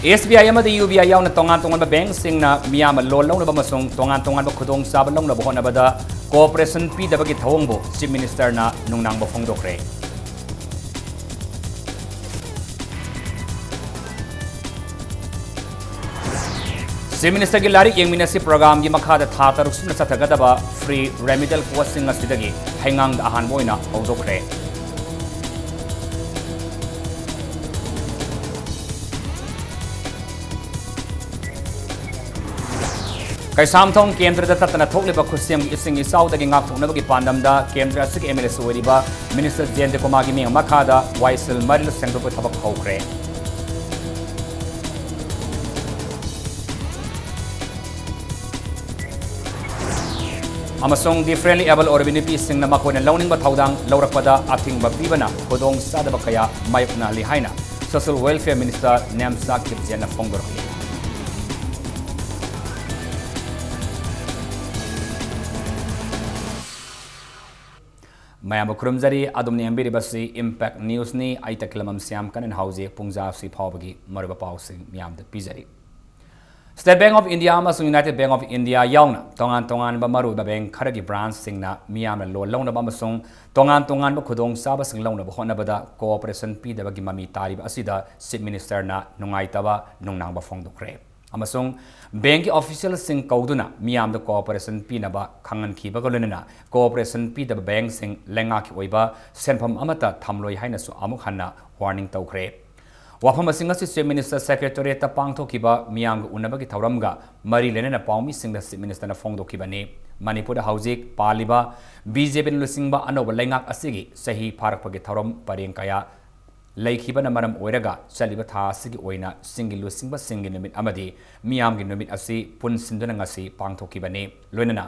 SBI amadi UBI yauna tongan tongan bank singna miyam loan launa bamasung tongan tongan khudong sab launa bahona bada cooperation pi dabagi thawongbo Chief Minister na nungnang ba phongdokre Chief Minister ki lari yengminasi program gi makhada tha taruk sumna sathagadaba free remedial course sing asidagi haingang ahan boina hawdokre Kaisamthong Kendra da tatana thokliba khusiam ising isau dagi ngak thoknabagi pandamda Kendra asik MLS oiriba Minister Jente Komagi ming makhada Waisel Maril Sengdopo thabak hawkre amasong differently able ordinary sing na makona launing ba thaudang laurakpada athing ba pibana kodong sadaba kaya mayukna lihaina Social Welfare Minister Namsa Kipjena Fongdorhi Mayam Kurumzari Adum Niambiri Basi Impact News ni Aitakilamam Siam Kanan House Pungza Si Pawagi Mariba Pausing Miam the Pizari State Bank of India amasung United Bank of India yauna tongan ba maru ba bank kharagi branch singna miyam lo launa ba amasung tongan ba khudong saba sing launa ba hona bada cooperation pi da bagi mami tarib asida Chief Minister na nungai taba nungnang ba phongdokre amasung bank official sing kauduna miyam da cooperation pi na ba khangan ki ba golena cooperation pi da bank sing lenga ki oiba senpham amata thamloi haina su amuk hanna warning tawkre Wafam Singasi Chief Minister Secretary ta pangthokiba miyang unabagi thauramga mari lenena pawmi singda Chief Minister na phongdokibani Manipur haujik paliba BJP lusingba anoba lengak asigi sahi pharakpagi thauram pareng kaya laikhibana maram oiraga chaliba tha asigi oina singi lusingba singi numit amadi miyamgi numit asi pun sinduna ngasi pangthokibani loinana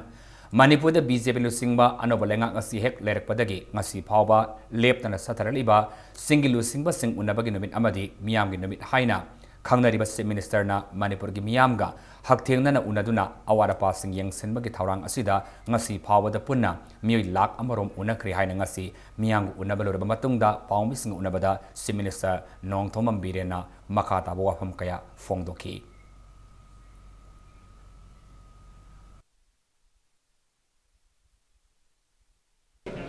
Manipur da BJP lusingba anoba lengak asi hek lerakpadagi ngasi phawba leptana satharaliba singi lusingba sing unabagi numit amadi miyamgi numit haina khangnariba Chief Minister na Manipur gi miyamga hakthengna na unaduna awara pasing yengsenbagi thaurang asida ngasi phawada punna miyoi lak amarom unakri haina ngasi miyang unabalorba matungda pawmi sing unabada Chief Minister Nongthomam Birena makata wafam kaya phongdoki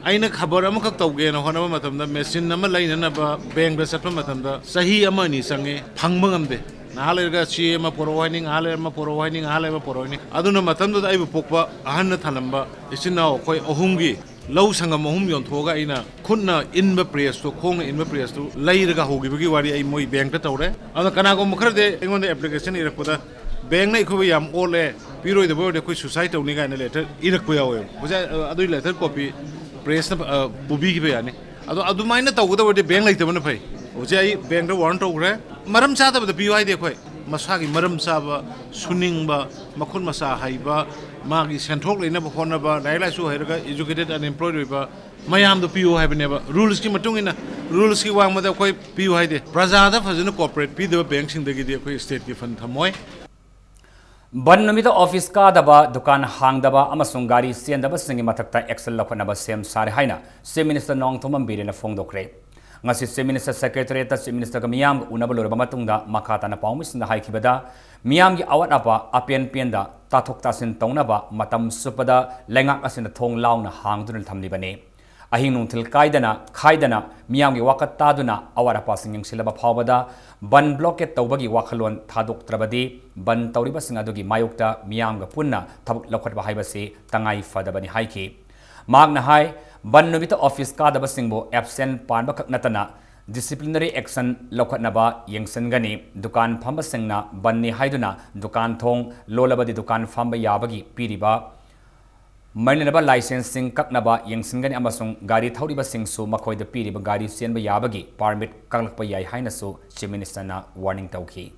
aina khabar amakak tawge na honaba matamda machine nama lainana ba bank da satpa matamda sahi amani sange phangba ngamde nahalega chi ma porowaining hale ma porowaining hale ma porowaining aduna matamda ai pokpa ahanna thalamba isina khoi ohumgi lau sangam ohum yon thoga ina khunna inba press to khong inba press to lairaga hogi bagi wari ai moi bank ta tawre ana kana ko mukharde engonde application irakpada bank na ikhoba yam ole piroi de boy de koi suicide tawni ga na letter irakpa yawe boja adui letter copy press bubi ki bayani adu maina tawda wade bank laitaba phai hoje ai bank da warrant tawre maram cha da piu ai de khoi masagi maram cha ba suning ba makhun masa haiba magi senthok leina ba khona ba laila su hairaga educated unemployed ba mayam do piu haibne ba rules ki matung ina rules ki wang ma da khoi piu hai de praja da phajana corporate pi de bank sing de gi de khoi state ki fund thamoi Ban numita office ka daba dukan hang daba amasung gari sian daba singi matakta excel lapanaba sem sare haina Chief Minister Nongthomam Birena phongdokre ngasi Chief Minister Secretary ta Chief Minister ka miyam unabalor bamatungda makata na pawmisna haikibada miyam gi awat apa apian pienda tathok tasin taunaba matam supada lengak asina thong launa hangdunal thamlibane ahing nungthil khaidana miyam gi wakat taduna awara pasing yang silaba phawbada ban blockade tawbagi wakhalon thadok trabadi ban tawriba singadugi mayukta miyam ga punna thabuk lokhatba haibase tangai fadabani haiki magna hai ban nubita office ka daba singbo absent panba kaknatana disciplinary action lokhatnaba yengsengani dukan phamba singna banni haiduna dukan thong lolabadi dukan phamba yabagi piriba Marinaba licensing kaknaba yengsingani amasung gari thauriba singsu makhoida piriba gari sienba yabagi permit kaklakpa yai haina su Chief Minister na warning tawki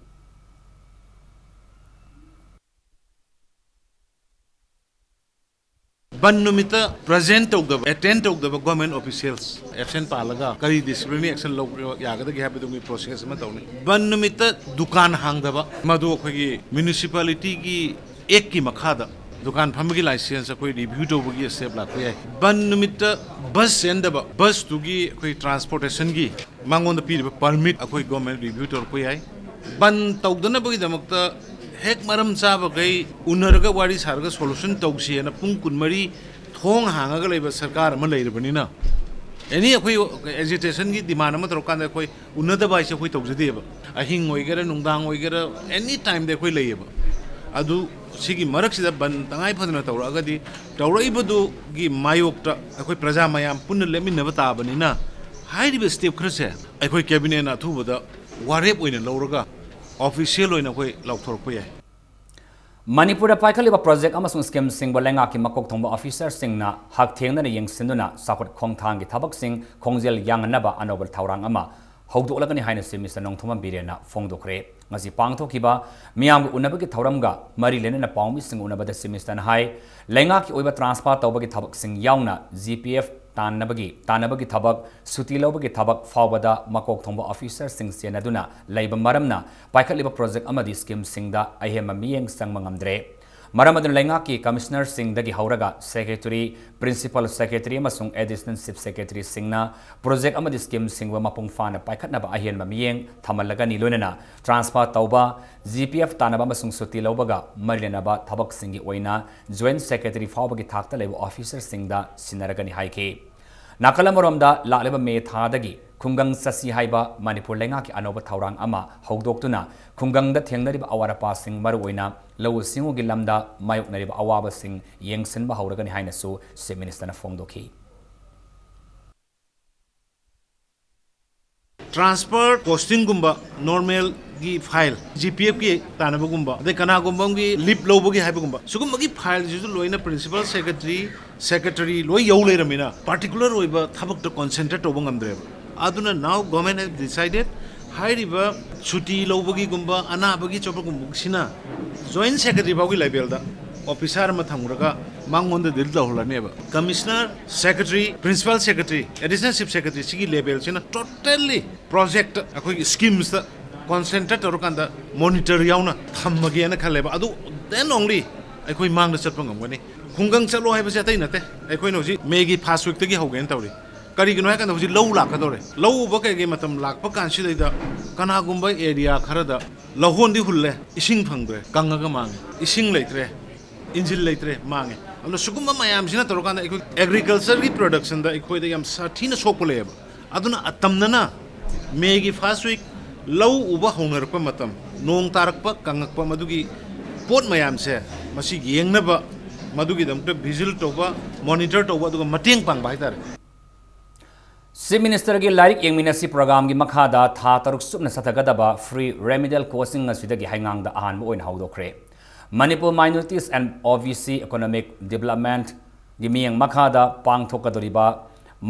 ban numita present tawdaba attend tawdaba government officials absent palaga kari disciplinary action lo yagada gi habidungi process ma tawni ban numita dukan hangdaba madu khogi municipality gi ek ki makhada दुकान फमगी licence कोई review तौबगी step लाखो याय बन निमित्त बस सेंदबा बस तुगी कोई ट्रांसपोर्टेशन की मांगोन द पीरिब परमिट अकोई गवर्नमेंट रिव्यू तौर को याय ban tawdanabagidamagta hek maram chabagai unarga wari sarga solution tawsi na pung kunmari thong hangaga leiba sarkar ama leirbanina any akoi agitation gi demand ama trokan akoi unada bai se akoi tawjadeba ahing oigera nungdang oigera any time de akoi leiba adu sigi marak sida ban tangai phadna tawragadi tawraibadu gi mayokta akoi praja mayam punna leminaba tabanina hairiba step khrase akoi cabinet na thubada warep oina lawraga official oina akoi lawthorpa yai Manipur paikaliba project amasung scheme sing balenga ki makok thongba officer sing na hak thengna yeng sinduna sakot khongthang gi thabak sing khongjel yang naba anobar thaurang ama hogdolagani haina se Mr. Nongthoma Birena fongdokre ngasi pangthokiba miyam unabagi thauramga mari lenena pawmi sing unabada semester na hai lenga ki oiba transfer tawbagi thabak sing yauna GPF tanabagi thabak suti lobagi thabak fawbada makok thongba officer sing senaduna leiba maramna paikaliba project amadi scheme singda ahema miyeng sangmangamdre Maramadun lenga ki commissioner sing dagi hauraga secretary principal secretary amasung additional chief secretary singna project amadi scheme singwa mapung fana paikhatnaba ahian mamiyeng thamalagani loinana transfer tauba GPF tanaba amasung suti lobaga marilenaba thabak singi oina joint secretary fawbagi thakta leba officer singda sinaragani haike Nakalamoromda laleba me thadagi Kungang Sasi Haiba Manipur lenga ki anoba thaurang ama hogdoktuna Kungangda thengnariba awara passing maruoina law singu gi lamda mayoknariba awaba sing yengsenba hauragani haina su se minister na fongdoki transfer posting gumba normal gi file GPF ki tanaba gumba de kana gumba gi lip lobagi haiba gumba sugum gi file jisu loina principal secretary loi yole ramina particular oiba thabak to concentrate obangam dreba aduna now government has decided hairiba chuti lobagi gumba anabagi chopra gumba sina joint secretary bagi level da officer ma thamuraga mangonda dil da holaneba commissioner secretary principal secretary additional chief secretary sigi level sina totally project akoi schemes da concentrate orokanda monitor yauna thammage na khaleba adu then only akoi mangda chatpa ngamgani khungang chalo haiba jatai nate akoi no ji megi first week tagi hogen tawri kari gino hakan hoji low lakadore low ba kai matam lakpa kansi da kana gumba area kharada lahondi hulle ising phangdre kangaga mang ising leitre engine leitre mange amna sugumba mayam sina torokanda agriculture gi production da ikoi da yam sathina sokpoleba aduna atamnana megi first week low uba hongarpa matam nong tarakpa kangakpa madugi pot mayam se masi yengnaba madugi damta visual toba monitor toba aduga mateng pang bai tar Chief Minister gi Larik Yengminasi program gi makhada tha taruk subna sathagadaba free remedial coaching asidagi haingang da ahan oin haudokre Manipur Minorities and OVC Economic Development gi miyang makhada pangthokadoriba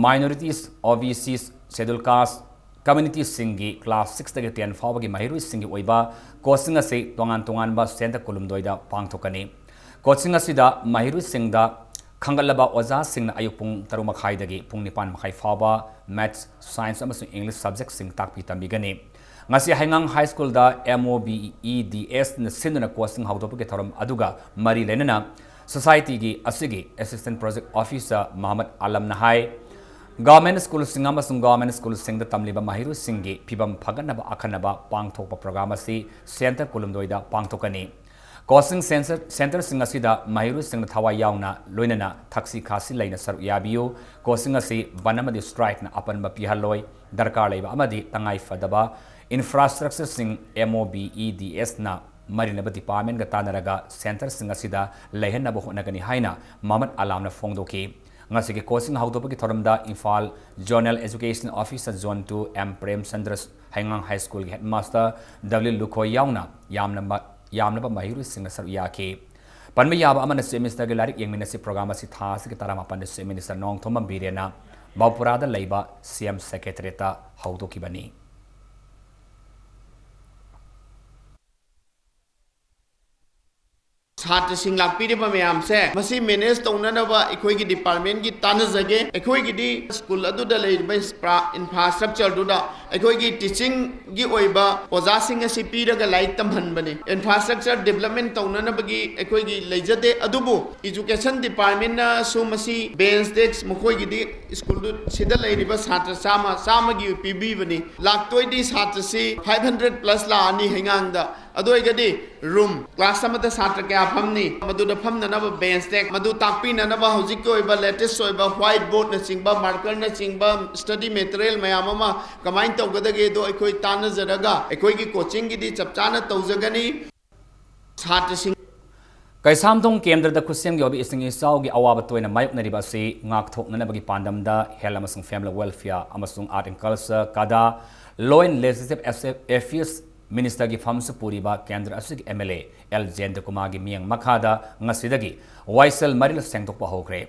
minorities OVCs schedule caste community singi class 6 tagi 10 fawagi mahiru singi oiba coaching ase tongan ba center kulumdoida pangthokani coaching asida mahiru singda Kangalaba Oza Singna Ayupung Tarumakai dagi Pung Nipan Makai Faba Maths Science amasung English subject sing takpi tambigani ngasi hangang high school da MOBEDS na sinduna coaching hawdopage tharam aduga mari lenana society gi asigi assistant project officer Muhammad Alam Nahai government school sing amasung government school sing da tamliba mahiru singi pibam phaganaba akhanaba pangthokpa program asi center kulumdoida pangthokani Coaching center sing asida mahiru sing thawa yauna loinana thaksi khasi laina saru yabiyo coaching asi banamadi strike na apan ba pihaloi darkar leiba amadi tangai fadaba infrastructure sing MOBEDS na marinaba department ga tanaraga center sing asida lehenna bo honagani haina Muhammad Alam na fongdoki ngasige coaching hawdopagi thoramda Imphal Journal Education Officer Zone 2 M Prem Chandras Hangang High School headmaster W Lukhoy yauna yamnaba mahiru singna saru yake panme yaba amana semester ge larik yengminasi program asi tha asi tarama pan semester Nongthoma Birena Bapurada leiba CM secretary ta hawdokibani छात्र सिंह लापीरिबा मयाम से मसी manage तौननबा अखोइगी department की तानजगे अखोइगी school अदुदा लेबा infrastructure दुदा अखोइगी teaching की ओइबा ओजा सिंह असि पीरगा like तमहनबने infrastructure development तौननबगी अखोइगी लेजदे अदुबु एजुकेशन डिपार्टमेंट ना सो मसी बेंच डेस्क मखोइगी स्कूल सिदा लेरिबा छात्र चामा की पीबीबनी लाक्तोइदी छात्र से 500 प्लस लानी हेंगांगदा अदोइगदी रूम क्लास समद छात्र क्या फमनी मदुदा फमननब बेंच डेस्क मदु ताकपीननब हौजिक ओइबा लेटेस्ट ओइबा व्हाइट बोर्ड न चिंबा मार्कर न चिंबा स्टडी मटेरियल मयाम कमाइन तौगदगे दो अखोइ तानजरगा अखोइगी कोचिंग की चपचाना तौजगनी छात्र सिंह कैसामथोंग केंद्र खुसेम की इसिंग इसाव की अवाब तोयना मायोकनरिबा से ngaktoknanabagi pandamda health amasung family welfare amasung art and culture kada law and legislative affairs minister की फम से पूरीबा केंद्र असुग MLA L जेंद्र कुमार की मियंग मखादा ngasiदगी वाइसल मरिल सेंगदोकपा होग्रे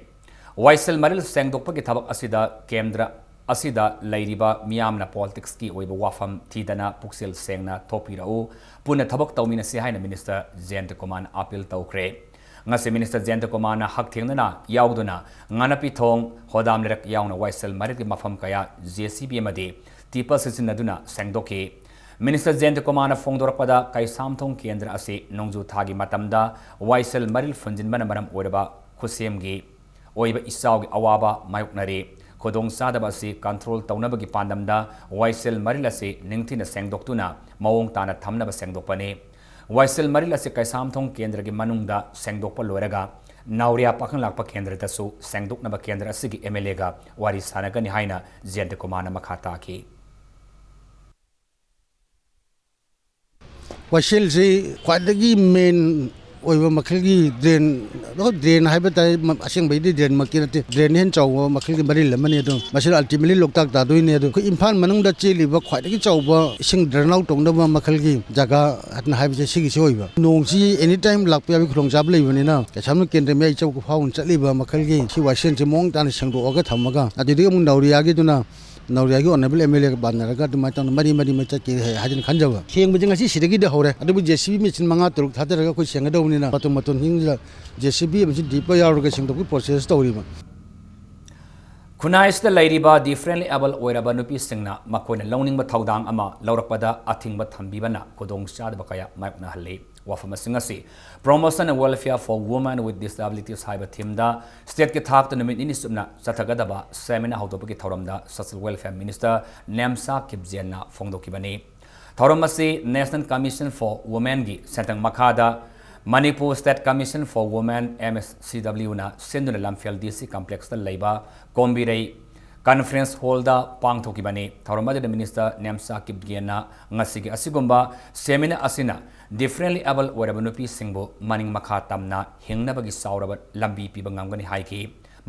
वाइसल मरिल सेंगदोकपा की थबक असिदा केंद्र असिदा लैरिबा मियामना पॉलिटिक्स की ओइबा वाफम थीदना पुक्सेल सेंगना थोपिराउ पुनः थबक तौमिना से हाइना मिनिस्टर जेंद्र कुमार अपील तौख्रे ngasi minister जेंद्र कुमार हक थेंगना याउदुना nganapi thong hodam lerak yauna waisel marit ki mafam kaya JCB amadi tipa sisinaduna sengdoke minister Jendra Kumar फोंदोरपदा कैसामथोंग केंद्र असे नोंजु थागी मतमदा वाइसल मरिल फंजिनबना मरम ओरबा खुसेमगी ओइबा इसावगी अवाबा मायुकनरे खोदोंग सादबा से कंट्रोल तौनबगी पांडमदा वाइसल मरिल असे निंगथिना सेंगदोक्तुना मवोंग ताना थमनबा सेंगदोकपने वाइसल मरिल असे कैसामथोंग केंद्र की मनुंगदा सेंगदोकपा लोरगा नावरिया पाखंग लाकपा केंद्र तसु सेंगदोकनबा केंद्र असिगी MLA गा वारी सानगनि हाइना जेंद्र कुमार मखा ताकी वाइसल से ख्वाइदगी मेन ओइबा मखलगी ड्रेन हाइबा ताइ असेंबैदि ड्रेन मक्की नते ड्रेन हेन चाव मखलगी मरि लमने दो मसल अल्टीमेटली लोकताक दादोइने दो इम्फाल मनुंगदा चेलिबा ख्वाइदगी चावबा इसिंग ड्रेन आउट तोंदबा मखलगी जगह हतन हाइबसे सिगी ओइबा नोंसी एनी टाइम लाकपया बि खुलंजाब लेबनिना केसाम केंद्र मे चाव को फाउन चलिबा मखलगी सि वाइसल से मोंग तान संदोगा थमगा अदिदि मुं नावरियागी दुना नावरियागी ऑनरेबल MLA का बानरगा दुमातन मरी में चके हाजन खंजबा खेंग बजंग असि सिदगी द हौरे अदबु JCB मेचिन मंगा तुरुक थादरगा कोइ सेंगदौनिना मतन हिंग JCB मसि दीप यावरगा सेंगदोकि प्रोसेस तौरिबा खुनाइसदा लैरिबा डिफरेंटली एबल ओइरबा नुपी सिंगना मखोइना लौनिंगबा थौदांग अमा लौरकपदा अथिंगबा थंबीबना कोदोंग चादबा कया मायकना हल्ले वाफम सिंगसी promotion and welfare for women with disabilities haiba thimda state ke thak to numit ini subna chathagadaba seminar hautopa ki thoramda social welfare minister Namsa Kipjenna phongdokibani thoram asi National Commission for Women gi sentang makhada Manipur State Commission for Women MSCW na senduna lamphel DC complex ta leiba kombirei conference hall da pangthokibani thoramada minister Namsa Kipjenna ngasi gi asigumba seminar asina differently able whatever nupi singbo maning makha tamna hingnabagi sauraba lambi piba ngamgani haiki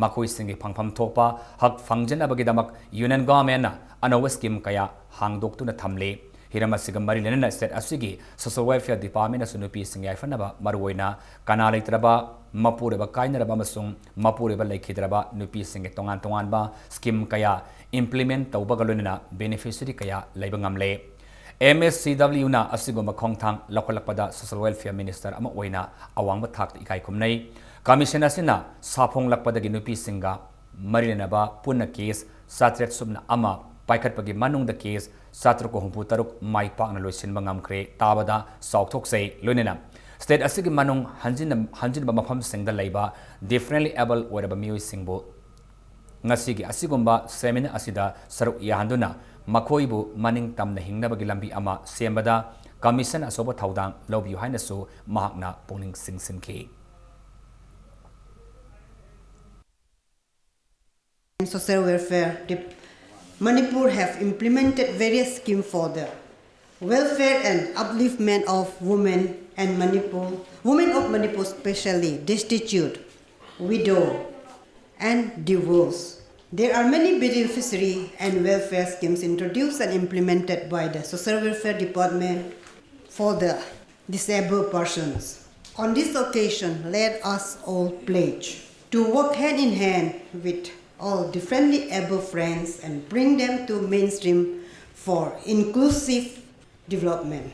makoi singi phangpham thokpa hak phangjanabagi damak union government na anowa scheme kaya hangdoktu na thamle hiramasiga marilena state asigi social welfare department asu nupi singai fanaba maruoina kana leitraba mapureba kainaraba masung mapureba leikhidraba nupi singe tongan ba scheme kaya implement tawbagalunina beneficiary kaya leiba ngamle MSCW na asigoma khongthang lakolakpada social welfare minister ama oina awangba thak ikai khumnai commission asina saphong lakpada gi nupi singa marinaba punna case satret subna ama paikhatpagi manungda case satro ko humpu taruk mai pakna loisinba ngamkhre tabada sauthok sei loinena state asigi manung hanjin ba mafam singda leiba differently able whatever mioi singbo ngasigi asigomba seminar asida saruk yahanduna makoibu maning tamna hingnabagi lambi ama sembada commission asoba thaudang lobyu hainasu mahakna pungning singsinki social welfare Manipur have implemented various schemes for the welfare and upliftment of women and women of Manipur, especially destitute, widow and divorced. There are many beneficiary and welfare schemes introduced and implemented by the Social Welfare Department for the disabled persons. On this occasion, let us all pledge to work hand in hand with all differently able friends and bring them to mainstream for inclusive development.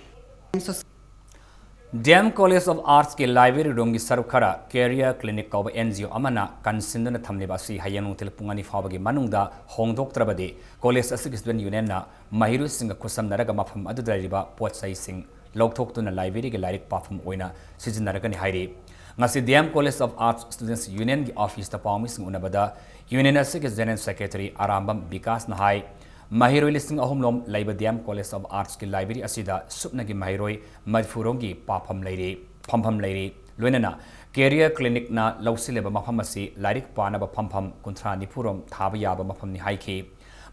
DM College of Arts ke library room gi saruk khara career clinic ko NGO amana kansinduna thamliba si hayanu til pungani fawagi manungda hongdoktrabade college asig student union na mahiru singa kusam naraga mafam adu dariba potsai sing lokthok library ge lirik pafam oina sijinaragani hairi ngasi DM College of Arts Students Union gi office ta pawmi sing unabada union asig general secretary Arambam Vikas na hai Mahiroi listing ahumlom laiba DM College of Arts ki library asida supnagi mahiroi madfurongi papam lairi phampham lairi loinana career clinic na lausileba mafam asi lairik panaba phampham kunthra nipurom thaba yaba mafam ni haiki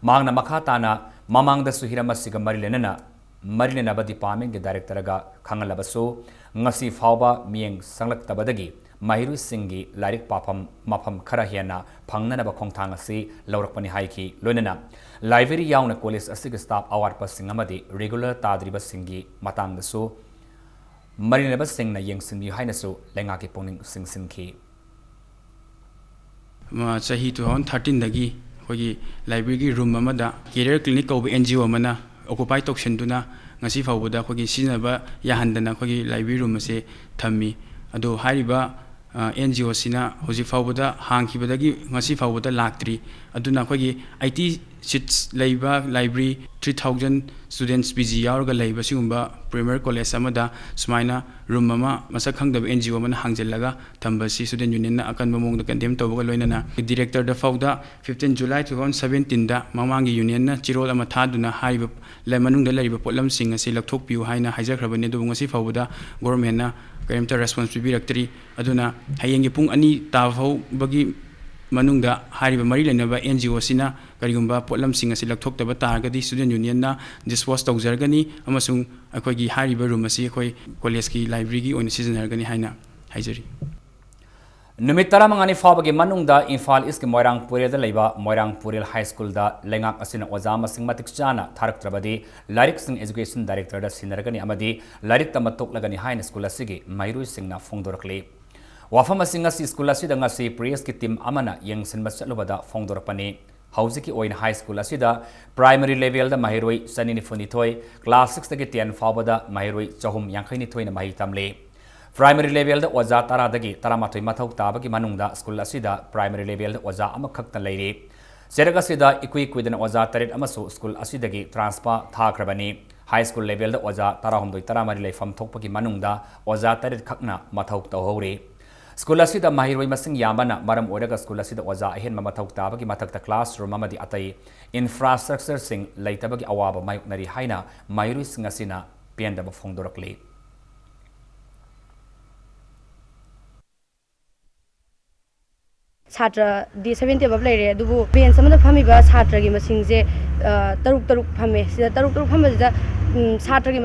mangna makhata na mamangda suhiramasiga marilena ba department ge director ga khangalabasu ngasi fawba mieng sanglak tabadagi Mahiru Singi Larik Papam Mapam Karahena Pangnana Kongtang asi Laurakpani Haiki Lunana Library Yauna College Asig staff award passing amadi regular Tadriba Singi Matang the so Marinaba Sing na Yang Sin Hainaso Lengaki Poning Sing Sinki Sahi 2013 dagi hogi library room amada career clinic ko NGO mana occupy tokshin duna ngasi fawbuda hogi sinaba yahandana hogi library room ase thammi ado hariba NGO sina hoji fawbuda hangkibadagi ngasi fawbuda laktri aduna khogi IT seats leiba library 3000 students PG yaurga leiba sigumba premier college amada sumaina room ama masak khangdaba NGO man hangjellaga thambasi student union na akan mamong da condemn tawga loinana director da fawda 15 July 2017 da mamangi union na chirol ama thaduna haiba lemanung da leiba potlam sing asi lakthok piu haina haijakrabane du ngasi fawbuda government na kaimta responsibility directory aduna hayengi pung ani tafau bagi manungda hariba mari lenaba NGO sina karigumba potlam sing asi lakthokta targadi student union na dispose tawjargani amasung akogi hariba room asi akoi college ki library gi oina seasonargani haina haijari Numit taramangani fawbagi manungda Infal East ki Moirang Purel da leiba Moirang Purel High School da lengak asina ozama sing matik jana tharak trabadi Larik Sing Education Director da sinaragani amadi Larik tamatok lagani haina school asigi Mairu Sing na fongdorakli Wafam asing asi school asida ngasi prayers ki team amana yang sinba chalubada fongdorakpani Hauziki oin high school asida primary level da mahiroi sanini funithoi class 6 dagi 10 fawbada mahiroi chahum yankaini thoi na mahi tamle Primary level da oza taradagi taramatoi mathau tabagi manungda school asida primary level da oza amakhakta leiri serga sida ikui kuidana oza taret amasu school asidagi transfer thakrabani high school level da oza tarahumdoi taramari leifam thokpagi manungda oza taret khakna mathau tawhori school asida mahiroi masing yamana maram oraga school asida oza ahen mathau tabagi mathakta classroom amadi atai infrastructure sing leitabagi awaba mayuknari haina mahiroi sing asina piandaba fongdorakli Satra di 70 bab leire dubu ben samada phami ba satra gi masing je taruk phame sida taruk phame da satra gi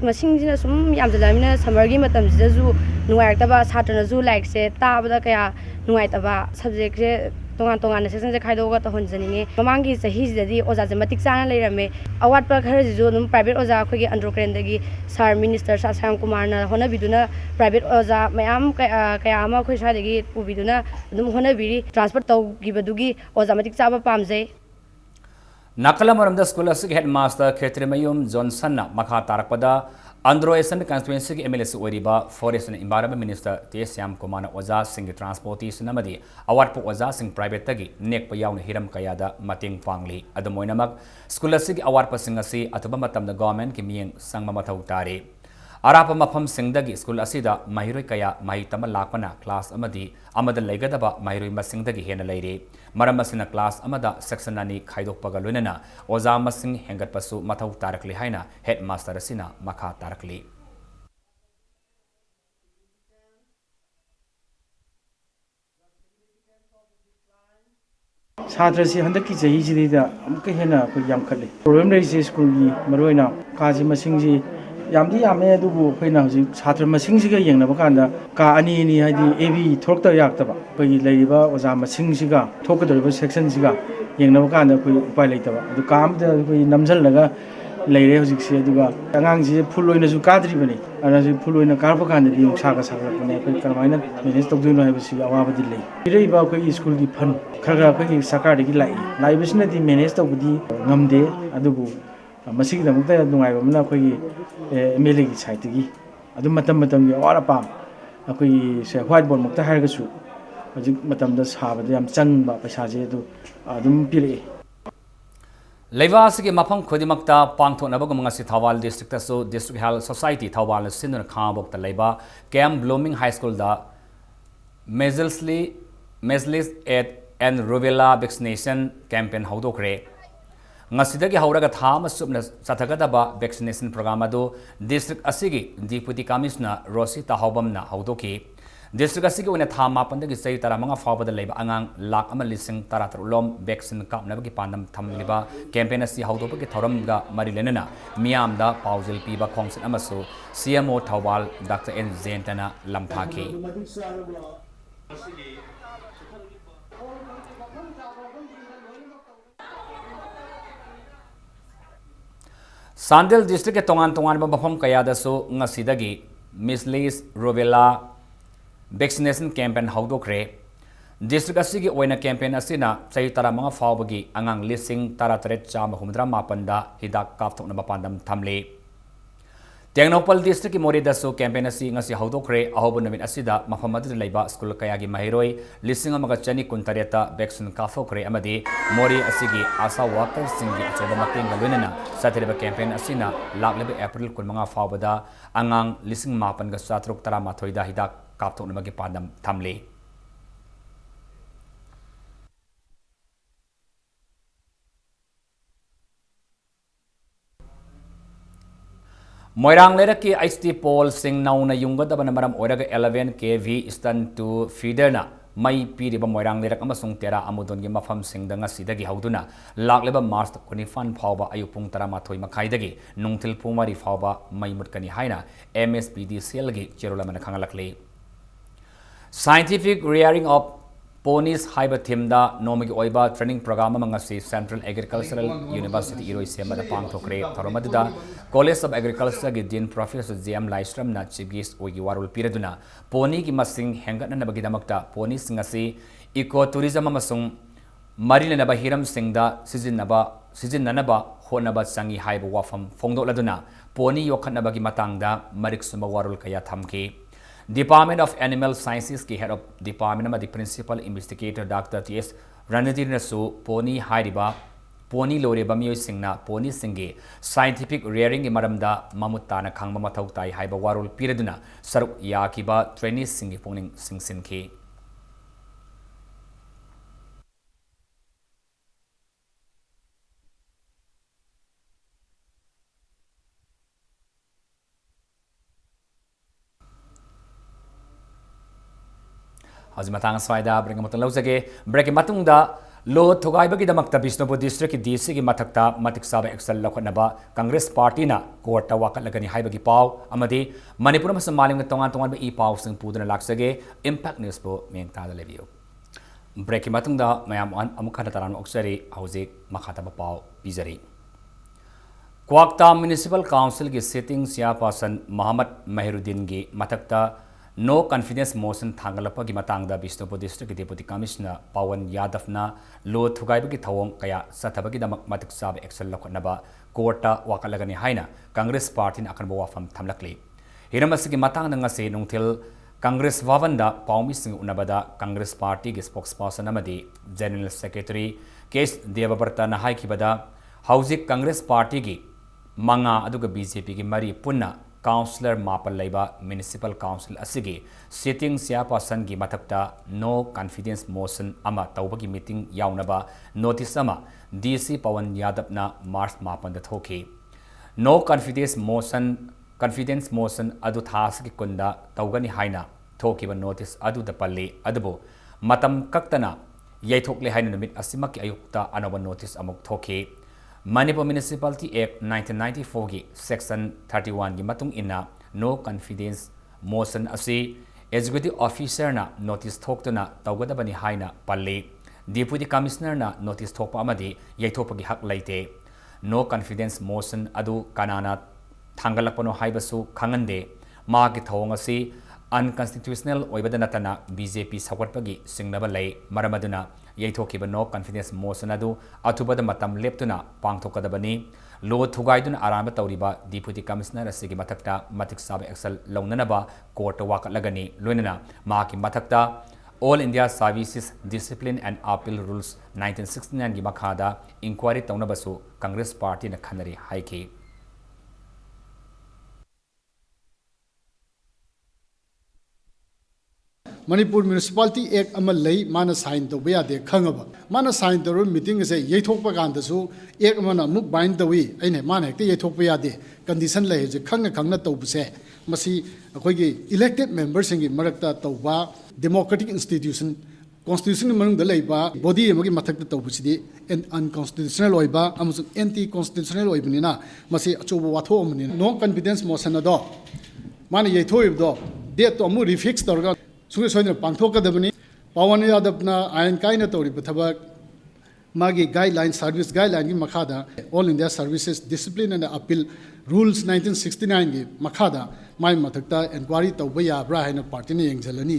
masing jina sum yam jalamina summer gi matam jida ju nuai ta ba satra na ju like se ta ba da kaya nuai ta ba subject je tongan section je khai do ga ta hon jani ne mamang gi sahi jidi oja je matik chana leirame award pa khar ju num private oja khoi gi androkren dagi sir minister Sam Kumar na hona biduna private oja mayam kaya ama khoi sa dagi ubiduna dum hona biri transfer taw gi badugi oja matik chaba pamjai Nakala maramda school asig headmaster Khetrimayum Johnson na makha tarakpada Andhra Eastern Constituency ki MLA Oriba Forest and Environment Minister Sam Kumar Oza Singh Transportation amadi award po Oza Singh private tagi nek pa yawn hiram kayada mating pangli adamoinamak school asig award pa sing asi atuba matam da government ki miyeng sangma mathau tare Arapa mafam singdagi school asida mahiroi kaya mahi tama lakpana class amadi amada leigadaba mahiroi masingdagi hena leire maram asina class amada section ani khaidokpaga loinana oza masing hengat pasu mathau tarakli haina headmaster asina makha tarakli Satra si handak ki chahi ji da amka hena ko yam khale problem rei se school gi maroina kaji masing ji yamdi yame adubu khoina hoji satra masing siga yengna bakanda ka ani ni hadi ab thokta yaktaba pai leiba oja masing siga thokadoriba section siga yengna bakanda koi upai leitaba adu kam da koi namjal laga leire hoji se aduga angang ji full oina ju kadri bani ana ji full oina karpa kanda di saga saga bani koi karmaina manage tokdoi no habisi awaba di lei reiba koi school gi fan khaga koi sakar gi lai bisna di manage tokdi ngamde adubu masigi da mukta nungai bamna koi MLA gi site gi ꯑꯗꯨꯝ ꯃꯇꯝꯒꯤ ꯑꯋꯥꯠ ꯑꯄꯥ ꯑꯩꯈꯣꯏꯒꯤ ꯁꯦ white board ꯃꯛꯇ ꯍꯥꯏꯔꯒꯁꯨ ꯍꯧꯖꯤꯛ ꯃꯇꯝꯗ ꯁꯥꯕꯗ ꯌꯥꯝ ꯆꯪꯕ ꯄꯩꯁꯥꯁꯦ ꯑꯗꯨꯝ ꯄꯤꯔꯛꯏ ꯂꯩꯕꯥꯛꯁꯤꯒꯤ ꯃꯐꯝ ꯈꯨꯗꯤꯡꯃꯛꯇ ꯄꯥꯡꯊꯣꯛꯅꯕꯒꯨꯝ ꯉꯁꯤ ꯊꯧꯕꯥꯜ ꯗꯤꯁꯇ꯭ꯔꯤꯛꯇꯁꯨ ꯗꯤꯁꯇ꯭ꯔꯤꯛ ꯍꯦꯜꯊ ꯁꯣꯁꯥꯏꯇꯤ ꯊꯧꯕꯥꯜꯅ ꯁꯤꯟꯗꯨꯅ ꯈꯥꯉꯕꯣꯛꯇ ꯂꯩꯕ ꯀꯦꯝ ꯕ꯭ꯂꯨꯃꯤꯡ ꯍꯥꯏ ꯁ꯭ꯀꯨꯜꯗ measles and rubella vaccination campaign ꯍꯧꯗꯣꯛꯈ꯭ꯔꯦ ngasi hauраga tha ama subna chathagadaba vaccination program adu district asigi deputy commissioner Rosi Tahobamna haudoki district asigi una tha mapandagi sei tara manga fawbada leiba angang lak ama lising tara tarulom vaccine kapnabagi pandam thamliba campaign asi haudopagi thoramga mari lenana miyamda paujil piba khongsit amasu CMO Thawal Dr. N Zentana lamthaki Sandil district ke tongan mafam kaya dasu ngasidagi measles rubella vaccination campaign haudokre district asigi oina campaign asina chai tara manga fawbagi angang lising tara tret chama humdra mapanda hidak kapthokna mapandam thamle Tengnopal district ki mori dasu campaign asi ngasi haudokre ahobu namit asida mafamadu leiba school kaya gi mahiroi lising amaga chani kuntareta vaccine kathokre amadi mori asigi asa workers singi choba mating galunana sathireba campaign asina lakleba April kunmanga fawbada angang lising mapan ga satruk tara mathoida hidak kapthokna magi pandam thamle Moirang leraki IST Paul Singh nauna yungada banamaram oraga 11 kV Eastern to feeder na mai piriba moirang lerak amasung tera amudon gi mafam singda ngasidagi hauduna lakleba March 25 phawba ayupung tara mathoi makhaidagi nungthil pumari phawba mai mutkani haina MSPD cell gi cherula mana khangalakle Scientific rearing of ponies haiba thimda nomagi oiba training program amangasi Central Agricultural University iroi semada pangthokre tharomadida College of Agriculture gi Dean Professor JM Laistram na chief guest oigi warul piraduna poni gi masing hengatna nabagi damakta poni singasi ecotourism amasung marilena ba hiram singda sijinnaba honaba changi haiba wafam fongdokladuna poni yokhatnabagi matangda marik suma warul kaya thamki Department of Animal Sciences ki head of department amadi principal investigator Dr. T.S. Ranadir nasu poni hairiba poni loreba miyoi singna poni singi scientific rearing maramda mamutana khangba mathau tai haiba warul piraduna saruk yakiba trainees singi pungning singsinki Hazimatang Swaida bring a losage, break matunda, low Togaiba Damakta Bisnobu district DC Matakta, Matik Saba Excel Lokanaba, Congress Party na, Korta Wakalagani Haibagi Pau, Amadi, Manipur Maling Tongan E Pau Sing Pudan Laksage, Impact News Po, Menta the Levio. Break matunda, Mayam Amukataran Oxeri, Hausi, Makataba Pau, Bizari. Kwakta Municipal Council ki sitting Siapasan Muhammad Mahiruddin gi Matakta No confidence motion thangalapa gi matangda Bishnupur district deputy commissioner Pawan Yadavna lo thugaiba gi thawong kaya sathabagi damak matik sab action loknaba courta wakalagani haina Congress party na akan wafam thamlakli hiramasigi matangda ngase nungthil Congress Vavanda Paumi Singh Unabada Congress Party gi spokesperson amadi General Secretary Kes Devabarta na haikibada Hauzik Congress Party gi manga aduga BJP gi mari punna Councillor Mapal Laiba Municipal Council Asigi sitting Siapasan gi matakta no confidence motion ama taubagi meeting yaunaba notice ama DC Pawan Yadav na March Mapan da thoki no confidence motion adu thasgi kunda taugani haina thoki ba notice adu da palli adubo matam kaktana yaithokle haina numit asimaki ayukta anaba notice amuk thoki Manipur Municipality Act 1994 gi Section 31 gi matung ina no confidence motion asi executive officer na notice thoktuna tawgadabani haina palli deputy commissioner na notice thokpa amadi yaithopagi hak laite no confidence motion adu kanana thangalakpano haibasu khangande ma gi thawng asi unconstitutional oibada natana BJP sawatpagi singnaba lay maramaduna yaithokiba no confidence motion adu atubada matam leptuna pangthokadabani lo thugaiduna aramba tawriba deputy commissioner asigi mathakta matik sabe excel launanaba court wakatlagani loinana maki mathakta All India Services Discipline and Appeal Rules 1969 gi makhada inquiry tawnabasu Congress Party na khanari haiki Manipur Municipality Act amal lay mana sign to be ade khangaba mana sign to meeting se yethokpa ganda su ek mana muk bind to wi aine mana hekte yethokpa ade condition lay je khangna tawbse masi akoi gi elected members singi marakta tawba democratic institution constitution manung da laiba body amagi mathak ta tawbsidi and unconstitutional oiba amusuk anti constitutional oibnina masi achobo watho amni no confidence motion ado mana yethoib do date to amu refix torga सुगे सोइना पांथोकदबनी पावन यादवना ion कायना तौरी बथबक मागी guideline service guideline की मखादा all India services discipline and appeal rules 1969 की मखादा my मथकता inquiry तौब याब्रा हैना party ने यंगजलनी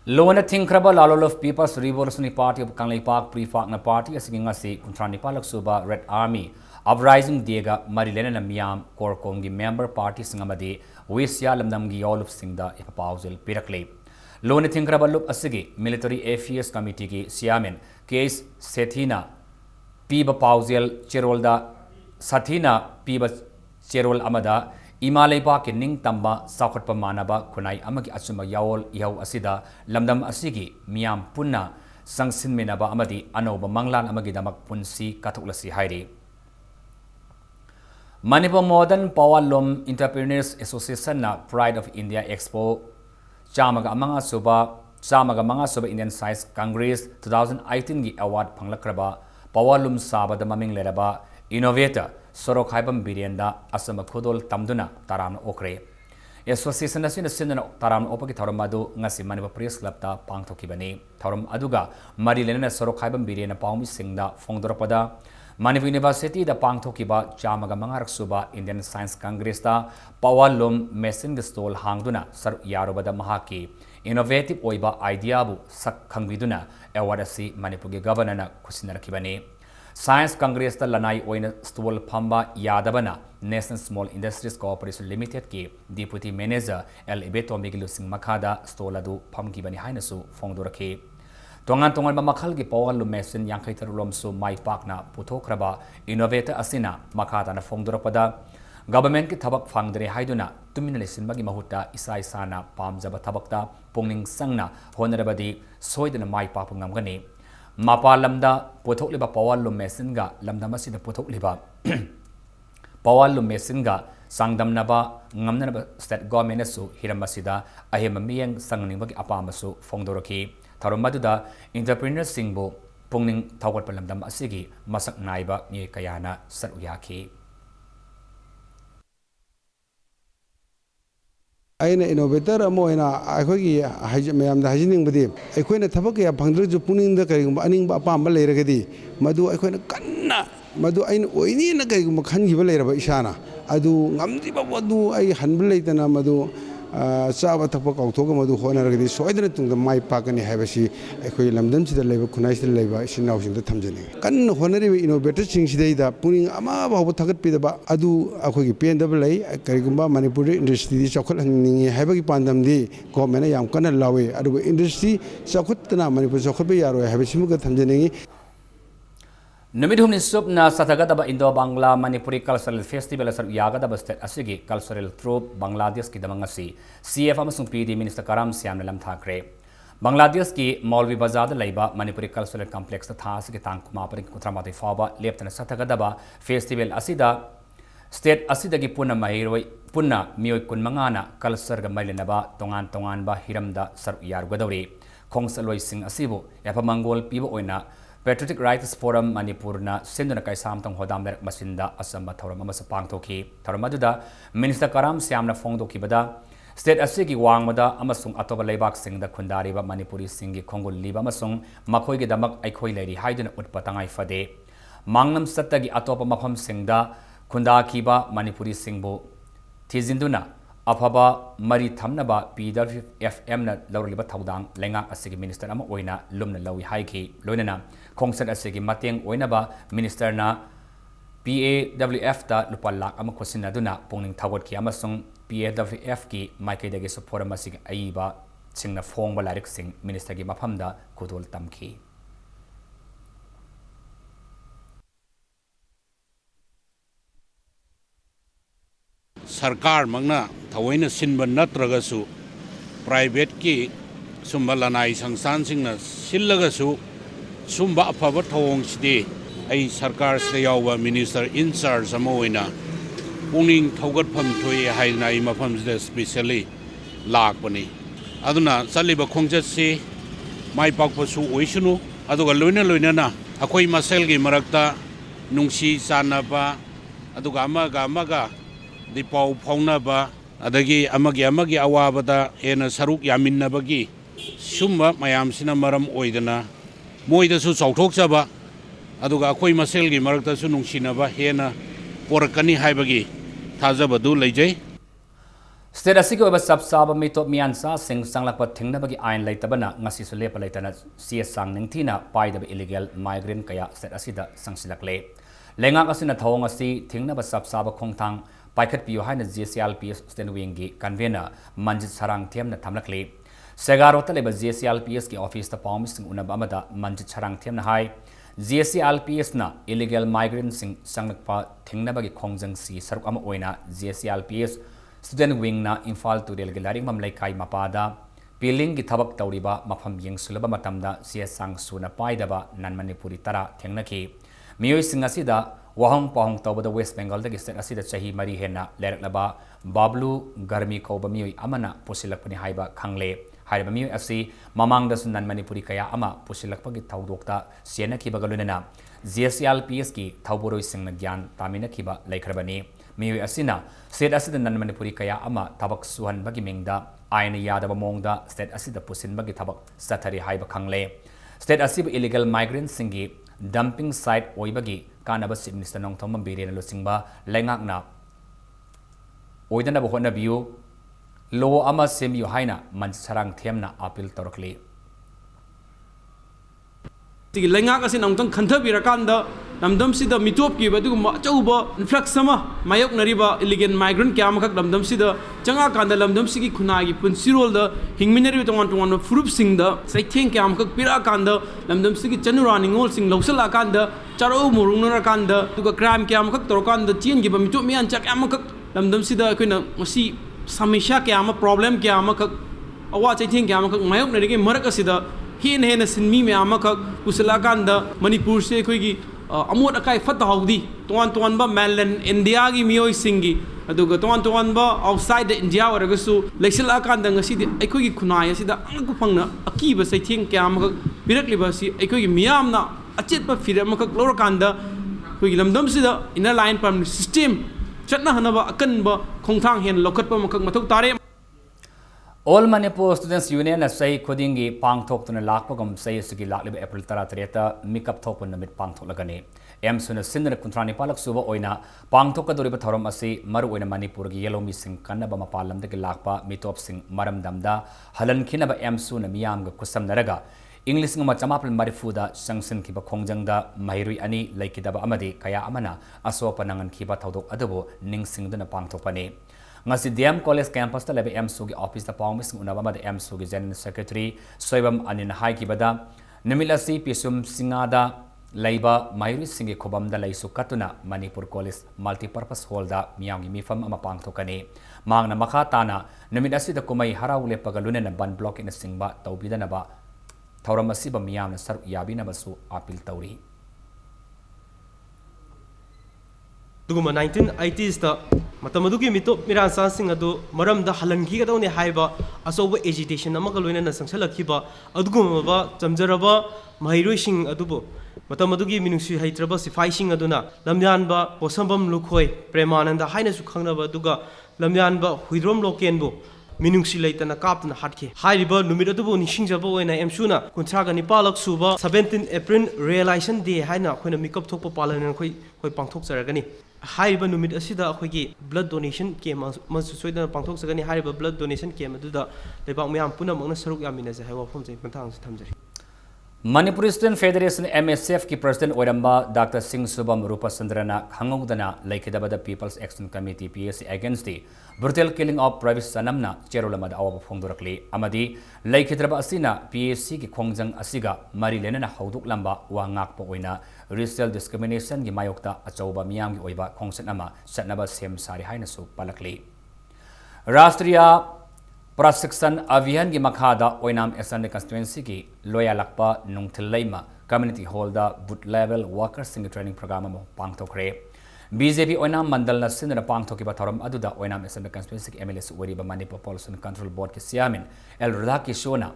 Loana Thinkraba Lalol of People's Revolutionary Party of Kanglei Park Prefagna Party Asingasi Kuntrani Palak Suba Red Army Uprising Diega Marilena Miam Korkongi member party Singamadi Wisya Lamdamgi Yoluf Singda Ipapauzil Pirakle Loana Thinkraba Lup Asigi Military Affairs Committee ki Siamen Case Sethina Piba Pauzil Cherolda Sathina Piba Cherol Amada Imalaipa ki ning tamba sakotpa manaba kunai amagi asuma yawol yaw asida lamdam asigi miam punna sangsin menaba amadi anoba manglan amagi damak punsi katuklasi hairi Manipur Modern Power Loom Entrepreneurs Association na Pride of India Expo chamaga manga suba Indian Science Congress 2018 gi award phanglakraba Power Loom sabada maming leraba innovator Sorok Haibam Birienda Asama Kudol Tamduna Taram Okre. Association na sinasina Taram Opaki Taramadu Ngasi Manipur Press Club ta Pangtokibani. Taram Aduga Marilena Sorok Haibam Biriena Paumi Singda Fongdoropada. Manipur University da Pangtokiba Chamaga Mangarak Suba Indian Science Congress ta Pawalum Mesin Stol Hangduna Sar Yarobada Mahaki. Innovative Oiba Idea bu Sak Kangviduna Awadasi Manipur Governor na Kusinar Kibani. Science Congress ta lanai oina stol phamba yadabana National Small Industries Corporation Limited ki Deputy Manager L Ibetombi gi lusing makhada stol adu phamgi bani hainasu fongdoraki tongan ba makhal gi power lu machine yang khaitar lom su mai pakna puthokraba innovator asina makhada na fongdorapada government ki thabak phangdre haiduna tumina lesin magi mahuta isai sana pamjaba thabakta pongning sangna honorabadi soidana mai papungamgani Mapalamda Potokliba Pawalum Messinga Lamdamasi the Potokliba Pawalum Messinga Sangdam Naba Ngamnaba State Government Su Hiramasida Ahimamiang Sangnibaki Apamasu Fongdoroki Tarumaduda Entrepreneur Singbo Pungning Tawat Palamdam Asigi Masak Naiba Ni Kayana Saruyaki aina innovator amoina akhoi mayam da hajning badi akhoi thabak ya phangdru ju puning da kai aning ba pam ba leiragadi madu akhoi kanna madu ain oini na kai khan gi ba leiraba isana adu ngamdi ba wadu ai hanbal leitana madu chaba thakpa kauthoga madu honaragadi soidana tungda mai pakani haibasi akhoi lamdam sida leiba khunai sida leiba isinaw singda thamjani kan honari innovator sing sidaida puning ama ba thagat pidaba adu akhoi pendaba lei karigumba Manipur industry chakhol hangningi haibagi pandamdi government yam kana lawe adu industry chakhotna Manipur chakhot ba yaro haibasi muga thamjani Numidhum Nisupna Satagadaba Indo Bangla Manipuri Cultural Festival Asar Yagadaba State Asigi Cultural Troupe Bangladesh ki Damangasi CF Amasung PD Minister Karam Siam Lam Thakre Bangladesh ki Maulvi Bazar Laiba Manipuri Cultural Complex Thas ki Tangkuma Pari Kutramati Faba Leptana Satagadaba Festival Asida State Asida ki Punna Mahiroi Punna Miyoi Kun Mangana Culture ga Mailenaba Tongan ba Hiramda Sar Yar Gadawri Khongsaloi Sing Asibu Yapa Mangol Pibo Oina Patriotic Rights Forum Manipur na senduna kai samtang hodam lerk masinda asamba thoram amasa pangthoki thoramaduda Minister Karam Siamna fongdoki bada State asigi wangmada amasung atoba leibak singda khundari ba Manipuri singi khongul liba amasung makhoi gi damak aikhoi leiri haiduna utpatangai fade mangnam sattagi atopa mafam singda khunda kiba Manipuri singbo thizinduna अफबा मरी थमनबा PWFM ना लौरलिबा थौदांग लेंगाक असिगी minister अमा ओइना लुमना लौइ हाइखि लोइनना खोंसन असिगी मतेंग ओइनबा minister ना PAWF ता लुपा लाख अमा खोसिनदुना पोंगिंग थावटखि अमसुंग PAWF की माइकेदगी support असिगी अइबा सिंगना फोंगबा lyric सिंग minister की मफमदा खुदोल तमखि सरकार मंगना थवैना सिनबा नत्रगसु प्राइवेट की सुंबा लनाई संस्थान सिंगना सिल्लगसु सुंबा अफबा थवोंगसिदि आई सरकार से यावबा मिनिस्टर इंचार्ज अमा ओइना पुंगिंग थौगतफम थोय हाइना आई मफमसिदा स्पेशली लाकपनि अदुना चलिबा खोंजतसि माइ पाकपसु ओइसुनु अदुगा लोइना लोइनाना अखोइ मसेलगी मरक्ता नुंसी चानबा अदुगा अमगा दिपाउ फाउनबा अदगी अमगी अवाबदा हेना सरुक यामिन्नबगी सुम्बा मयामसिना मरम ओइदना मोइदसु चौथोकचबा अदुगा अखोइ मसेलगी मरक्तसु नुंसिनबा हेना पोरकनी हाइबगी थाजबदु लैजै स्टेट असिगी ओबा सबसाब मितो मियानसा सिंग संगलप थिंगनबगी आइन लैतबना ngasi su lepa laitana sia sang ningthina paidaba illegal migrant kaya state asida sangsilakle lengak asina thawng asi thingnaba sabsaba khongthang paikhat piyo haina JCLPS state wing gi convener manjit sarang themna thamlakle segarota leba JCLPS ki office ta pawmising unaba amada manjit sarang themna hai JCLPS na illegal migrant sing sanglakpa thingnabagi khongjang si saruk ama oina JCLPS student wing na Imphal to Del Galaring Mamlay Kai Mapada, Piling Gitabak Tauriba, Mafam Yang Sulaba Matamda, Sia Sang Suna Paidaba, Nan Manipuri Tara, Tengnaki. Mio Singasida, Wahong Pong Toba the West Bengal, the Gistan Asida Chahi Marihena, Lerakaba, Bablu, Garmi Koba Mio Amana, Pusilakuni Haiba, Kangle, Haiba Mio FC, Mamang the Nan Manipuri Kaya Ama, Pusilakpagi Taudokta, Siena Kiba Galunena, ZSLPS ki Tauburo Singna Gyan, Tamina Kiba, Laikrabani. Miwi asina state asida nan Manipuri kaya ama tabak suhan bagi mingda aina yadaba mongda state asida pusin bagi tabak sathari haiba khangle state asiba illegal migrants singi dumping site oibagi kanaba chief minister nongthom birena losingba lengakna oidana ba hona biu lo ama semi haina mansarang themna appeal torokli Lengak asin angtang khantabirakanda namdam sida mitop ki badu chauba influx sama mayok nariba illegal migrant kyam khak namdam sida changa kanda lamdam sigi khunagi punsirol da hingminari tongan tongan furup singda saitheng kyam khak pira kanda lamdam sigi chanurani sing loksala kanda charo murungra kanda tuga crime kyam khak torkanda chien gi mitop mian chak kyam khak lamdam sida koina masi samisha kyam problem kyam khak awa saitheng kyam khak mayok nari ge marak asida hen sinmi me amaka usalakanda Manipur se khoigi amot akai fat haudi ton ba mainland India gi mioi singi aduga ton ba outside the India waragasu leisalakanda ngasi di khoigi khunai asida angku phangna akiba saitheng kyam ka birakliba si khoigi miyamna achetpa firam ka lorakanda khoigi lamdam sida inner line permit system chatna hanaba akanba khongthang hen lokatpa makak mathuk tare All Manipur Students Union as say Kodingi Pang Tok to the Lakpagum say Sigi Lakli April Taratreta, Mikap Top on the mid Pang Tolagani. M Suna Sinner Kuntrani Palak Suba Oina, Pang Toka Duribatorum Asi, Maru in Manipur, Yellow Missing Kanabama Palam the Lakpa, Mitop Sing, Maram Damda, Halan Kinaba M Suna Miam Kusam Naraga, English Machamapal Marifuda, Sangsin Kiba Kongjangda, Mahiri Ani, Laikidaba Amadi, Kaya Amana, Asopanangan Kiba Taudo Adabo, Ning Sing the Pang Topani. Ngasi DM College campus ta lebe M Sugi office ta pawmis unaba de M Sugi General Secretary Soibam Anin Hai Kibada Nimilasi Pisum Singada Laiba Mayuri Singi Kobam da Laisu Katuna Manipur College Multipurpose Hall da Miyangi Mifam Amapang Tokani Mang na Makatana Nimilasi da Kumai Haraule Pagalune na Ban Block in a Singba Taubidanaba Tauramasiba Miyam na Sar Yabina Basu Apil Tauri Duguma 1980s ta matamadugi mito miran sansing adu maramda halangi gadawni haiba asoba agitation amaga loina na sangsalakhiba aduguma ba chamjaraba mahiroising adubo matamadugi minungsi haitraba sifai sing aduna lamyanba posambam lukhoi premananda haina su khangnaba duga lamyanba huidrom lokenbo minungsi leitana kaptana hatke hairiba numit adubo nishingjaba oina emsuna kuntraga nipalak suba 17 April realization day haina khoina mikap thokpa palan khoi pangthok charagani हाइब नुमित असिदा अखोगी blood donation camp मसु सोइदना पांथोक सगनी हाइब blood donation camp अदुदा लेबाक मयाम पुनमकना सरुक यामिनजे हाइ वफम जे पंथांग से थमजरी Manipur Student Federation MSF की प्रेसिडेंट ओरंबा डॉक्टर सिंह सुबम रूपचंद्रना खंगोदना लेखिदबदा peoples action committee PSC against the brutal killing of Private Sanamna Cherolamad awab phongdorakli amadi लेखिद्रबा असिना PSC की खोंजंग असिगा मरी लेना हौदुक लंबा वा ngakpa oina racial discrimination gi mayokta achauba miyam gi oiba khongsan ama satnaba sem sari haina su palakli राष्ट्रीय प्रशिक्षण अभियान की मखादा ओइनाम एसएन कंस्टिट्युएंसी की लोया लक्पा नुंगथिलैमा कम्युनिटी हॉल दा बूथ लेवल वर्कर्स सिंग ट्रेनिंग प्रोग्राम अमो पांगथोखरे बीजेपी ओइनाम मंडल न सिंदना पांगथोकिबा थौरम अदुदा ओइनाम एसएन कंस्टिट्युएंसी की एमएलए ओरिबा मणिपुर पॉल्यूशन कंट्रोल बोर्ड के चेयरमैन एल रुधा किशोना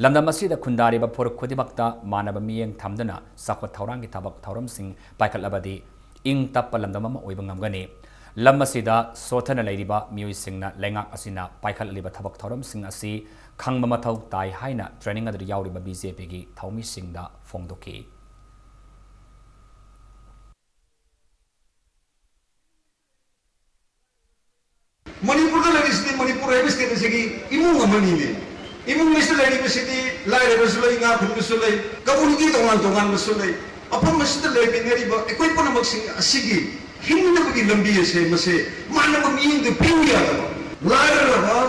लमदम असिदा खुंदारिबा फोर खुदिमक्ता मानब मियेंग थमदना साखवत थौरांग की थबक थौरम सिंग पाइखलबदी इंग तप लमदम अमा ओइबा ngamgani lam asida sothana leiriba mioi singna lengak asina paikhat liba thabak thoram sing asi khangba mathau tai haina training adu yauriba BJP gi thaumi singda phongdoki Manipur da lagi sini Manipur habis kena segi imung amani le imung mesti lagi mesti lai resulai nga khun resulai kabulgi tongan resulai apa mesti lagi ngeri ba ekoi pun maksing asigi hinna bagi lambi ase mase manam ming de pinga da lara ba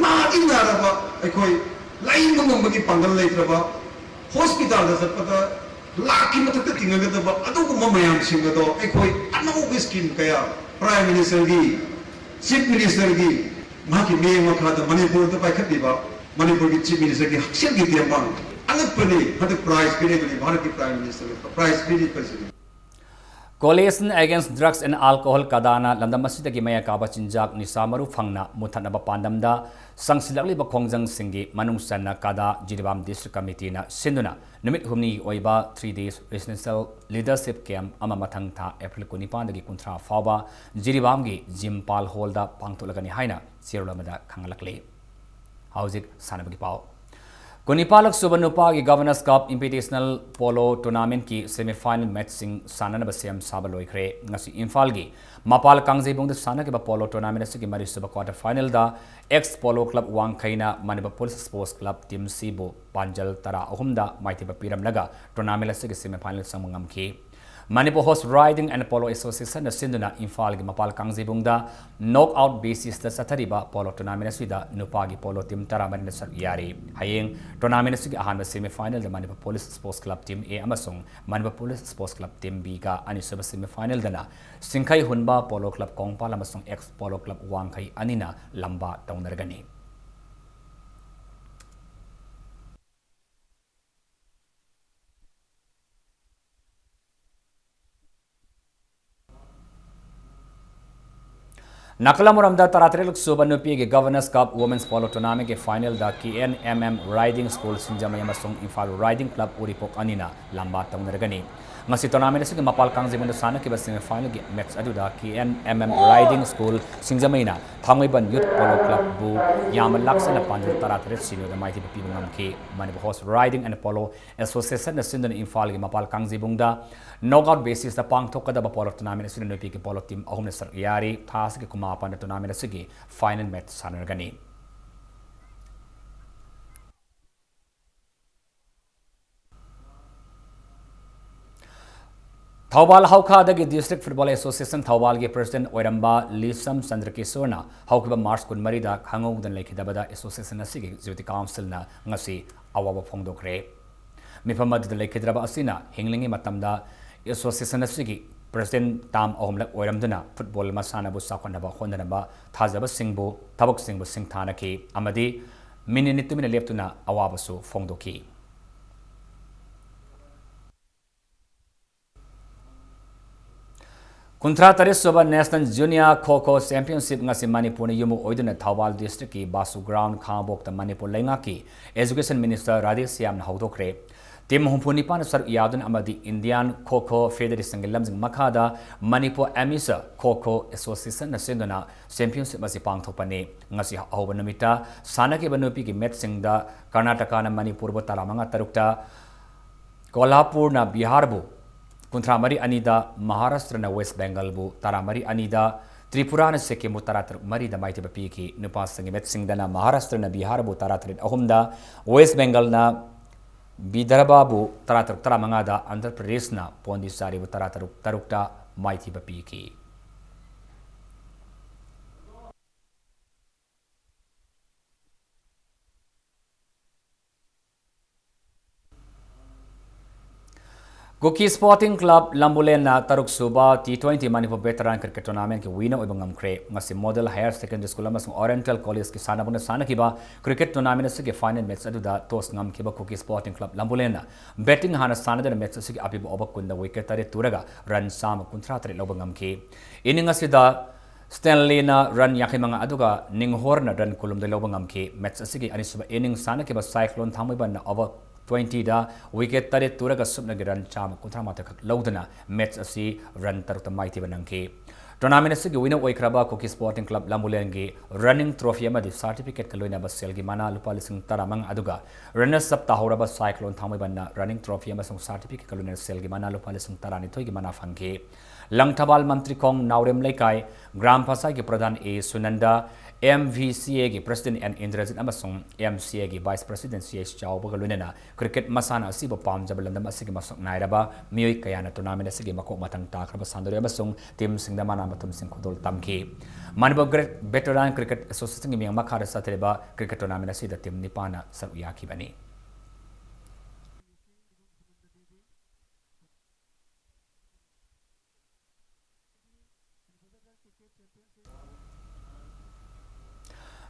na ina ba ekoi lain ngam bagi pangal lai ba hospital da sapada laki matak tinga da ba adu ko mamayam singa do ekoi anamu biskin kaya prime minister gi chief minister gi maki me makha da manipur da pai khati ba manipur gi chief minister gi haksel gi diamang angat pani hada prize pide gi bharat ki prime minister prize pide president Coalition Against Drugs and Alcohol Kadana Landamasi ki maya kaba chinjak ni samaru phangna muthanaba pandamda sangsilakli ba khongjang singi manungsanna kada Jiribam District Committee na sinduna numit humni oiba 3 days residential leadership camp ama mathang tha April 9 dagi kunthra fawba Jiribam gi Jimpal Hall da pangtolagani haina Cherolamada khangalakli Hauzik sanabagi pau Kunipalak Subanupa की governors cup इंपिटेशनल polo tournament की semifinal match सिंग सानन बसेम साबलोइखरे ngasi Imphal की मपाल कांगजेबोंग the साना के polo tournament से की मरी सुब quarter final दा ex polo club वांगखैना Manipur police sports club team सीबो पांजल तरा अहुमदा माइथिबा पिरमलगा टूर्नामेंट से की सेमीफाइनल संगम की Manipur Horse Riding and Polo Association na sinduna Imphal gi mapal kangjibungda knockout basis da sathariba polo tournament sida nupa gi polo team tara man na sak yari hayeng tournament sigi ahan semi final da Manipur Police Sports Club team A amasung Manipur Police Sports Club team B ga ani sub semi final dana Singkhai Hunba Polo Club Kongpal amasung X Polo Club Wangkhai anina lamba taunargani Nakalamuramda Taratreluk Subanupi के governors cup womens polo tournament के final दा KNMM riding school Singjamei अमसुंग Imphal riding club Uripok अनिना लंबा तौनरगनी ngasi tournament asigi mapal kangjibunda sana ke semi final gi match aduda KNMM riding school singjameina thangaiban youth polo club bu yam laksana panjul taratare sino da maiti pi bungam ke Manipur Horse Riding and Polo Association na sindana Imphal gi mapal kangjibunda knockout basis da pangthokada ba polo tournament asigi no pi ke polo team ahum na sar yari thas ke kumapa na tournament asigi final match sanargani Thawbal Haukadagi District Football Association Thawbal ge President Oiramba Lisam Chandrakishorna Haukiba March Kunmarida Khangog dan Lekidabada Association asigi Executive Council na ngasi awaba phongdokre Mifamad de Lekidraba asina hinglingi matamda Association asigi President Tam Ohumlak Oiramduna Football Masana bu sakwanaba hondanaba thajaba singbu thabak singbu singthanaki amadi mininitumina leptuna awabasu phongdoki Kuntra Tarisova National Junior Kho Championship ngasi Manipur ni yumu oiduna Thawbal District ki Basu Ground Khambok ta Manipur lenga ki Education Minister Radhesh Syam na hodokre Tim humpuni pan sar yadun amadi Indian Kho Federation lamjing makhada Manipur Amisa Kho Association na sendona Championship masi pangthopani ngasi ahoba namita sanake banupi ki match singda Karnataka na Manipur bo talamanga tarukta Kolhapur na Bihar bu Kuntramari Anida, Maharashtra na West Bengal bu, Taramari Anida, Tripura na Sikkim Taratar Mari da Maiti Piki, Nupasang Met Singdana, Maharashtra na Bihar bu Taratrit Ahumda, West Bengal na Bidharba bu Taratar Taramangada, Andhra Pradesh na Pondisari bu Taratar Tarukta Maiti Piki. Cookie Sporting Club Lambulena Taruk Suba T20 Manipur Veteran Cricket Tournament ki winner oibangam kre ngasi Model Higher Secondary School amasung Oriental College ki sanabuna sanakiba cricket tournament se ki final match aduda toss ngam kiba Cookie Sporting Club Lambulena betting hana sanadana match se ki apibu obakunda wicket tare turaga run sam kuntra tare lobangam ki inning asida Stanley na run yakimanga aduga ninghor na run kulum de lobangam ki match se ki anisuba inning sanakiba Cyclone thamoiban na over 20 da wicket tare turaga subna giran cham kuntra mata khak laudana match asi run tarta maiti banangki tournament se winner oikraba Cookie Sporting Club Lambulengi running trophy amadi certificate kaloina basel gi mana lupa lising taramang aduga runners up tahoraba Cyclone thamai banna running trophy amasung certificate kaloina sel gi mana lupa lising tarani thoi gi mana phangki langthabal mantri kong naurem laikai gram phasa gi pradhan A Sunanda MVCA gi President and Indrajit amasung MCA gi Vice President CS Chawba galunena cricket masana asiba pamjab landam asigi masuk nairaba mioi kayana tournament asigi makok matang takraba sandori amasung team singda mana matum sing khodol tamki Manipur Veteran Cricket Association gi miyang makhara satreba cricket tournament asida team nipana saruya ki bani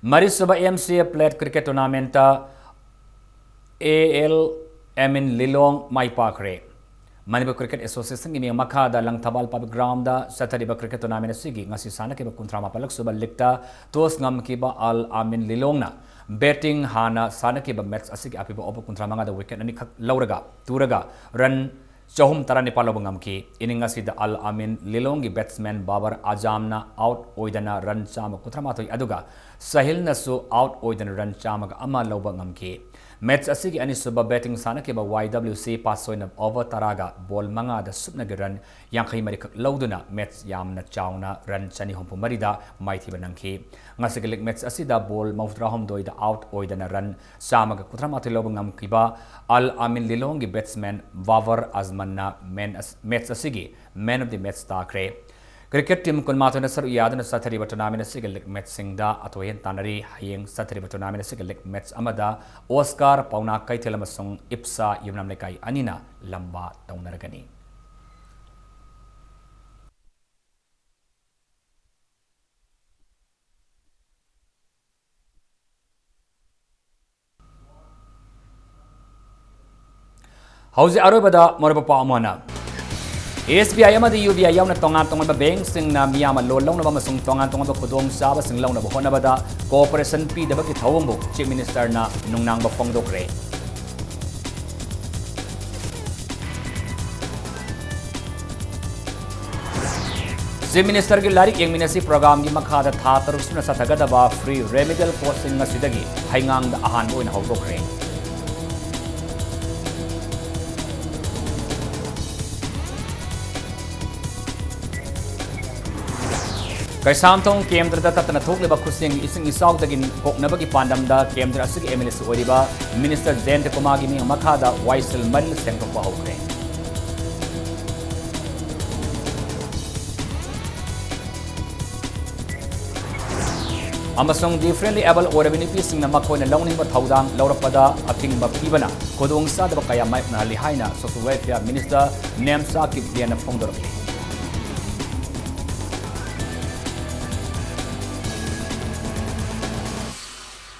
Marisuba MCA played cricket tournament AL Emin Lilong Mai Pakre Manipur Cricket Association gi makada langthabal public ground da satariba cricket tournament sigi ngasi sana ke kuntrama palak suba likta tos ngam ki ba Al Amin Lilong na batting hana sana ke ba match asigi apiba op kuntrama da wicket ani khak lauraga turaga run Chahum tarani palobangam ki inning asida Al Amin Lilong gi batsman Babar Azam na out oidana run chama kutramatoi aduga Sahil na su out oidana run chama ga ama lobangam ki match asigi ani suba batting sana ke ba YWC pasoina over taraga ball manga da subna ge run yankhai mari khak lauduna match yamna chawna run chani hompu marida maithi banangki ngasigi lik match asida ball mawdra hom doida out oidana run chama ga kutramatoi lobangam ki ba Al Amin Lilong gi batsman Babar Azam na match asigi man of the match takre cricket team kunmato na saru yadana sathari tournament asigi lik match singda atoyen tanari hayeng sathari tournament asigi lik match amada Oscar pauna kaitelamasung ipsa yumnam lekai anina lamba taunaragani Hauzi arobada moraba pa amana SBI amadi UBI yauna tongan ba bank sing na miyama loan long na ba masung tongan ba khudong sa ba sing long na ba hona bada cooperation P da ba ki thawong bo chief minister na nungnang ba phongdokre chief minister gi larik engminasi program gi makhada tha taruk suna sathagada ba free remedial course na sidagi haingang da ahan oina hawdokre Kaisamtong Kendra da tatana thokleba khusing ising isaw dagin koknabagi pandamda Kendra asig MLS oriba Minister Zain Kumagi mi makhada Waisel Maril Sengto pa hokre Amasong differently able orabini pising na makoy na lawning ba thawdang lawrapada ating mapibana kodong sa da kaya may nali haina social welfare minister Nemsa Kipliana Fongdor